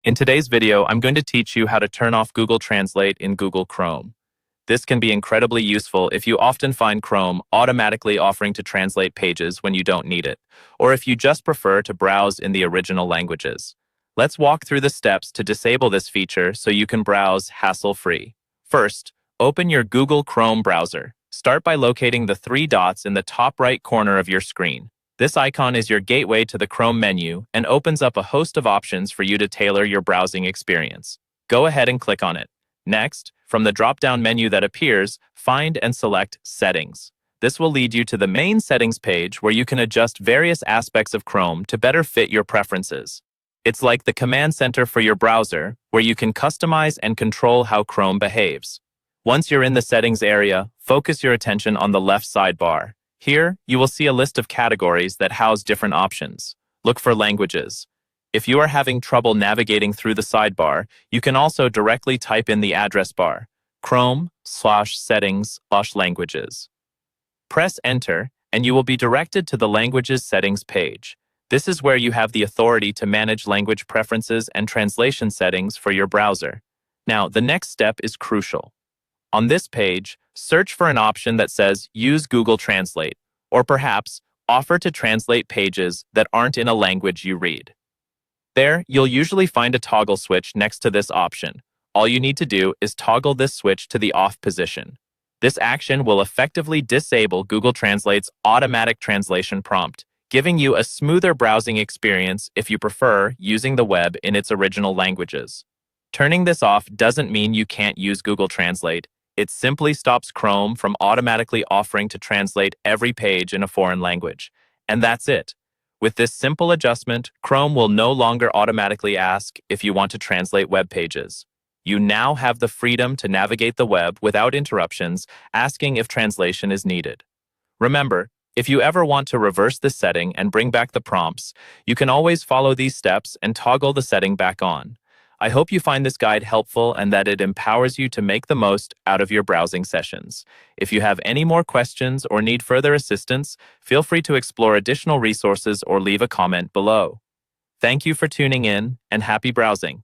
In today's video, I'm going to teach you how to turn off Google Translate in Google Chrome. This can be incredibly useful if you often find Chrome automatically offering to translate pages when you don't need it, or if you just prefer to browse in the original languages. Let's walk through the steps to disable this feature so you can browse hassle-free. First, open your Google Chrome browser. Start by locating the three dots in the top right corner of your screen. This icon is your gateway to the Chrome menu and opens up a host of options for you to tailor your browsing experience. Go ahead and click on it. Next, from the drop-down menu that appears, find and select Settings. This will lead you to the main settings page where you can adjust various aspects of Chrome to better fit your preferences. It's like the command center for your browser, where you can customize and control how Chrome behaves. Once you're in the settings area, focus your attention on the left sidebar. Here, you will see a list of categories that house different options. Look for languages. If you are having trouble navigating through the sidebar, you can also directly type in the address bar, chrome/settings/languages. Press Enter, and you will be directed to the Languages Settings page. This is where you have the authority to manage language preferences and translation settings for your browser. Now, the next step is crucial. On this page, search for an option that says Use Google Translate, or perhaps Offer to translate pages that aren't in a language you read. There, you'll usually find a toggle switch next to this option. All you need to do is toggle this switch to the off position. This action will effectively disable Google Translate's automatic translation prompt, giving you a smoother browsing experience if you prefer using the web in its original languages. Turning this off doesn't mean you can't use Google Translate. It simply stops Chrome from automatically offering to translate every page in a foreign language. And that's it. With this simple adjustment, Chrome will no longer automatically ask if you want to translate web pages. You now have the freedom to navigate the web without interruptions, asking if translation is needed. Remember, if you ever want to reverse this setting and bring back the prompts, you can always follow these steps and toggle the setting back on. I hope you find this guide helpful and that it empowers you to make the most out of your browsing sessions. If you have any more questions or need further assistance, feel free to explore additional resources or leave a comment below. Thank you for tuning in, and happy browsing.